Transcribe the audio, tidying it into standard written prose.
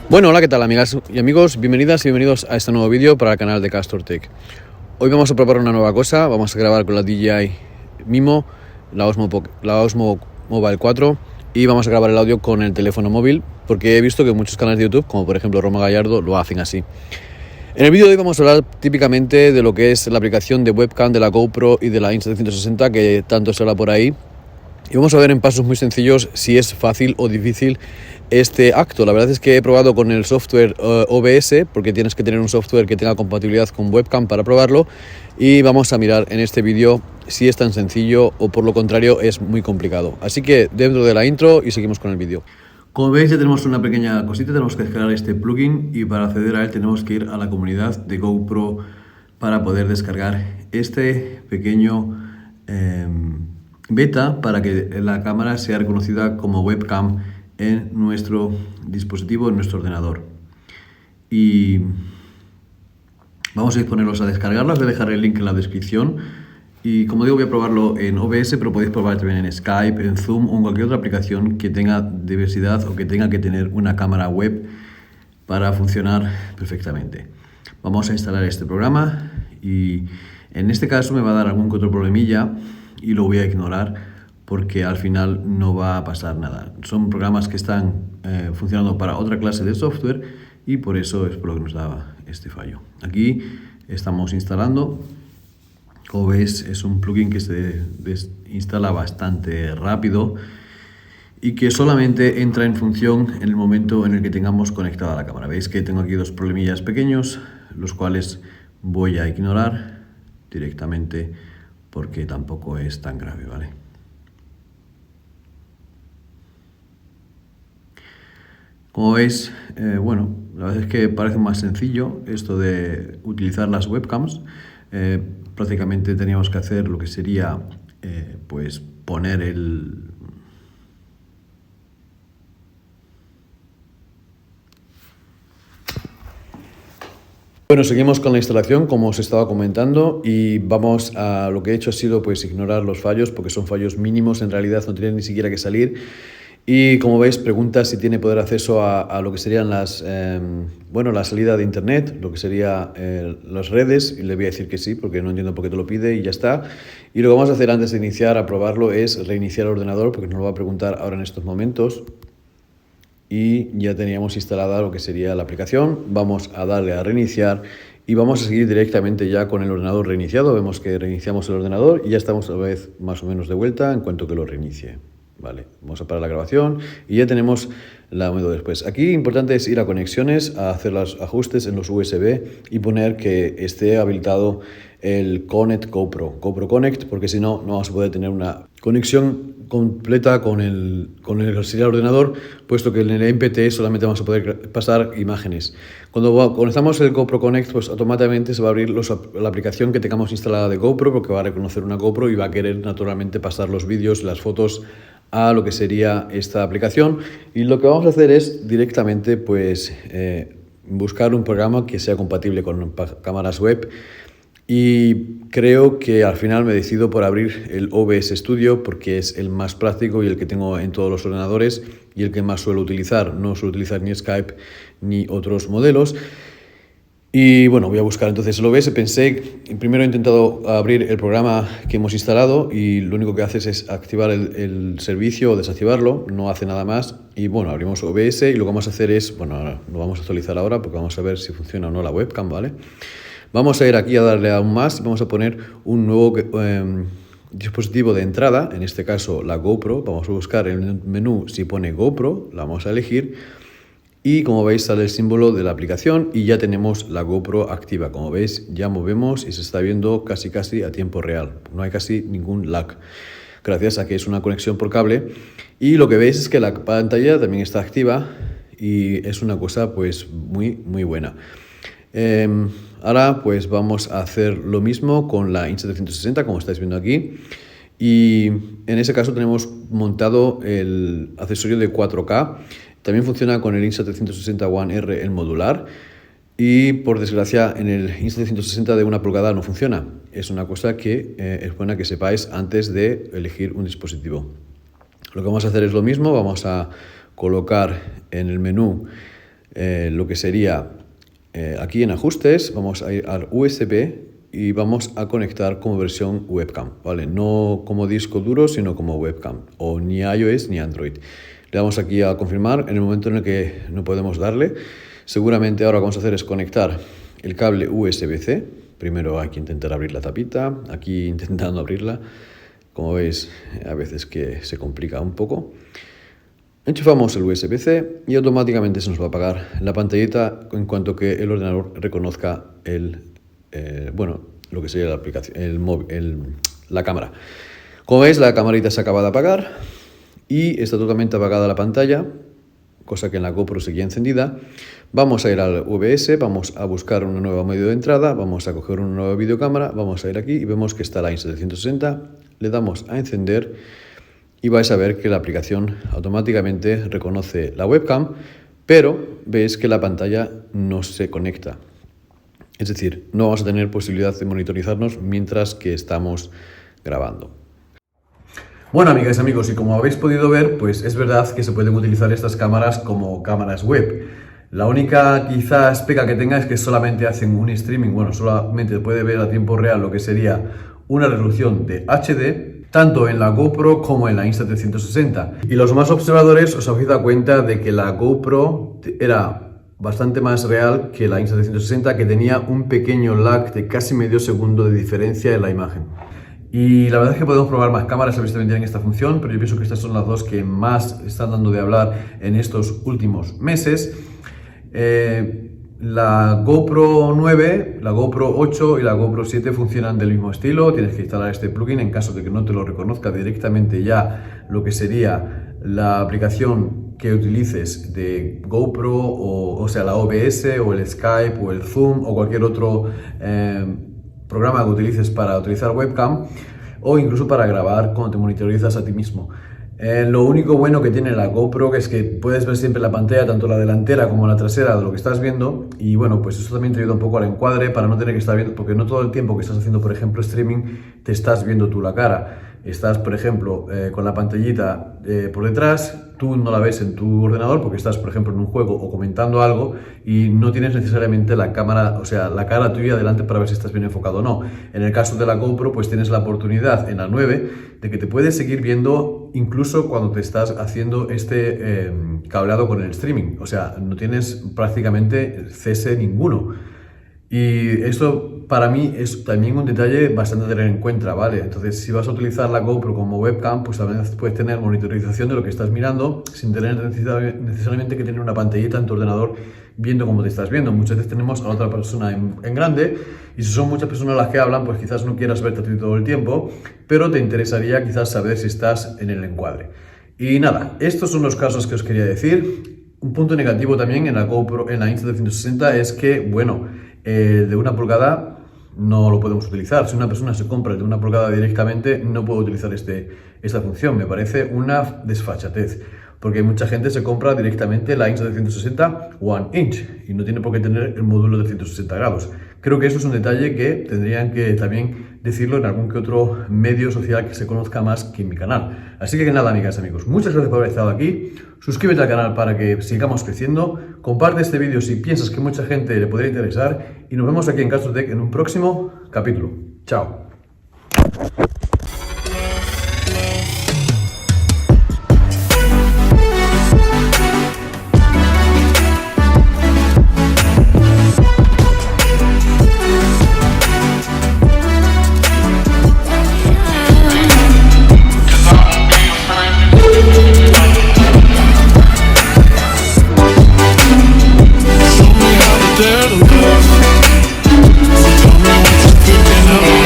Bueno, hola, ¿qué tal, amigas y amigos? Bienvenidas y bienvenidos a este nuevo vídeo para el canal de Castor Tech. Hoy vamos a probar una nueva cosa. Vamos a grabar con la DJI Mimo, la Osmo Mobile 4, y vamos a grabar el audio con el teléfono móvil, porque he visto que muchos canales de YouTube, como por ejemplo Roma Gallardo, lo hacen así. En el vídeo de hoy vamos a hablar típicamente de lo que es la aplicación de webcam de la GoPro y de la Insta360, que tanto se habla por ahí. Y vamos a ver en pasos muy sencillos si es fácil o difícil este acto. La verdad es que he probado con el software OBS, porque tienes que tener un software que tenga compatibilidad con webcam para probarlo, y vamos a mirar en este vídeo si es tan sencillo o por lo contrario es muy complicado. Así que dentro de la intro y seguimos con el vídeo. Como veis, ya tenemos una pequeña cosita, tenemos que descargar este plugin, y para acceder a él tenemos que ir a la comunidad de GoPro para poder descargar este pequeño beta para que la cámara sea reconocida como webcam en nuestro dispositivo, en nuestro ordenador. Y vamos a disponerlos a descargarlas. Voy a dejar el link en la descripción. Y como digo, voy a probarlo en OBS, pero podéis probar también en Skype, en Zoom o en cualquier otra aplicación que tenga diversidad o que tenga que tener una cámara web para funcionar perfectamente. Vamos a instalar este programa y en este caso me va a dar algún que otro problemilla y lo voy a ignorar porque al final no va a pasar nada. Son programas que están funcionando para otra clase de software y por eso es por lo que nos daba este fallo. Aquí estamos instalando. Como veis, es un plugin que se instala bastante rápido y que solamente entra en función en el momento en el que tengamos conectada la cámara. Veis que tengo aquí dos problemillas pequeños, los cuales voy a ignorar directamente porque tampoco es tan grave, ¿vale? Como veis, bueno, la verdad es que parece más sencillo esto de utilizar las webcams. Prácticamente teníamos que hacer lo que sería pues poner el... Bueno, seguimos con la instalación, como os estaba comentando, y vamos a lo que he hecho ha sido pues ignorar los fallos, porque son fallos mínimos, en realidad no tienen ni siquiera que salir. Y como veis, pregunta si tiene poder acceso a lo que serían las, la salida de internet, lo que serían las redes, y le voy a decir que sí, porque no entiendo por qué te lo pide y ya está. Y lo que vamos a hacer antes de iniciar a probarlo es reiniciar el ordenador, porque nos lo va a preguntar ahora en estos momentos. Y ya teníamos instalada lo que sería la aplicación. Vamos a darle a reiniciar y vamos a seguir directamente ya con el ordenador reiniciado. Vemos que reiniciamos el ordenador y ya estamos otra vez más o menos de vuelta en cuanto que lo reinicie. Vale, vamos a parar la grabación y ya tenemos la método después. Aquí importante es ir a conexiones, a hacer los ajustes en los USB y poner que esté habilitado el Connect GoPro Connect, porque si no, no vamos a poder tener una conexión completa con el ordenador, puesto que en el MPT solamente vamos a poder pasar imágenes. Cuando conectamos el GoPro Connect, pues automáticamente se va a abrir la aplicación que tengamos instalada de GoPro, porque va a reconocer una GoPro y va a querer naturalmente pasar los vídeos, las fotos a lo que sería esta aplicación. Y lo que vamos a hacer es directamente pues buscar un programa que sea compatible con cámaras web. Y creo que al final me decido por abrir el OBS Studio porque es el más práctico y el que tengo en todos los ordenadores y el que más suelo utilizar. No suelo utilizar ni Skype ni otros modelos. Y bueno, voy a buscar entonces el OBS. Primero he intentado abrir el programa que hemos instalado y lo único que haces es activar el servicio o desactivarlo, no hace nada más. Y bueno, abrimos OBS y lo que vamos a hacer es, bueno, lo vamos a actualizar ahora porque vamos a ver si funciona o no la webcam, ¿vale? Vamos a ir aquí a darle a un más y vamos a poner un nuevo dispositivo de entrada, en este caso la GoPro. Vamos a buscar en el menú si pone GoPro, la vamos a elegir y como veis sale el símbolo de la aplicación y ya tenemos la GoPro activa. Como veis ya movemos y se está viendo casi a tiempo real, no hay casi ningún lag, gracias a que es una conexión por cable. Y lo que veis es que la pantalla también está activa y es una cosa pues muy buena. Ahora pues vamos a hacer lo mismo con la Insta360, como estáis viendo aquí, y en ese caso tenemos montado el accesorio de 4K. También funciona con el Insta360 One R, el modular, y por desgracia en el Insta360 de 1 pulgada no funciona. Es una cosa que es buena que sepáis antes de elegir un dispositivo. Lo que vamos a hacer es lo mismo, vamos a colocar en el menú lo que sería aquí en ajustes, vamos a ir al USB y vamos a conectar como versión webcam, ¿vale? No como disco duro, sino como webcam, o ni iOS ni Android. Le damos aquí a confirmar en el momento en el que no podemos darle. Seguramente ahora lo que vamos a hacer es conectar el cable USB-C. Primero hay que intentar abrir la tapita, aquí intentando abrirla. Como veis, a veces que se complica un poco. Enchufamos el USB-C y automáticamente se nos va a apagar la pantallita en cuanto que el ordenador reconozca lo que sería la aplicación, la cámara. Como veis, la camarita se acaba de apagar y está totalmente apagada la pantalla, cosa que en la GoPro seguía encendida. Vamos a ir al OBS, vamos a buscar un nuevo medio de entrada, vamos a coger una nueva videocámara, vamos a ir aquí y vemos que está la Insta360, le damos a encender y vais a ver que la aplicación automáticamente reconoce la webcam, pero veis que la pantalla no se conecta. Es decir, no vamos a tener posibilidad de monitorizarnos mientras que estamos grabando. Bueno, amigas y amigos, y como habéis podido ver, pues es verdad que se pueden utilizar estas cámaras como cámaras web. La única quizás pega que tenga es que solamente hacen un streaming, bueno, solamente puede ver a tiempo real lo que sería una resolución de HD, tanto en la GoPro como en la Insta360. Y los más observadores os habéis dado cuenta de que la GoPro era bastante más real que la Insta360, que tenía un pequeño lag de casi medio segundo de diferencia en la imagen. Y la verdad es que podemos probar más cámaras a ver si también tienen esta función, pero yo pienso que estas son las dos que más están dando de hablar en estos últimos meses. La GoPro 9, la GoPro 8 y la GoPro 7 funcionan del mismo estilo. Tienes que instalar este plugin en caso de que no te lo reconozca directamente ya lo que sería la aplicación que utilices de GoPro, o sea, la OBS o el Skype o el Zoom o cualquier otro programa que utilices para utilizar webcam, o incluso para grabar cuando te monitorizas a ti mismo. Lo único bueno que tiene la GoPro es que puedes ver siempre la pantalla, tanto la delantera como la trasera, de lo que estás viendo, y bueno, pues eso también te ayuda un poco al encuadre para no tener que estar viendo, porque no todo el tiempo que estás haciendo, por ejemplo, streaming, te estás viendo tú la cara. Estás, por ejemplo, con la pantallita por detrás, tú no la ves en tu ordenador porque estás, por ejemplo, en un juego o comentando algo y no tienes necesariamente la cámara, o sea, la cara tuya delante para ver si estás bien enfocado o no. En el caso de la GoPro, pues tienes la oportunidad en la 9 de que te puedes seguir viendo incluso cuando te estás haciendo este cableado con el streaming. O sea, no tienes prácticamente cese ninguno. Y esto para mí es también un detalle bastante a tener en cuenta, ¿vale? Entonces, si vas a utilizar la GoPro como webcam, pues también puedes tener monitorización de lo que estás mirando sin tener necesariamente que tener una pantallita en tu ordenador viendo cómo te estás viendo. Muchas veces tenemos a otra persona en grande, y si son muchas personas las que hablan, pues quizás no quieras verte a ti todo el tiempo, pero te interesaría quizás saber si estás en el encuadre. Y nada, estos son los casos que os quería decir. Un punto negativo también en la GoPro, en la Insta360, es que, bueno, de 1 pulgada no lo podemos utilizar. Si una persona se compra de 1 pulgada directamente, no puede utilizar esta función. Me parece una desfachatez, porque mucha gente se compra directamente la Insta360 One Inch y no tiene por qué tener el módulo de 160 grados. Creo que eso es un detalle que tendrían que también decirlo en algún que otro medio social que se conozca más que en mi canal. Así que nada, amigas y amigos, muchas gracias por haber estado aquí. Suscríbete al canal para que sigamos creciendo. Comparte este vídeo si piensas que mucha gente le podría interesar. Y nos vemos aquí en Castrotech en un próximo capítulo. Chao. Tell me what you're thinking of.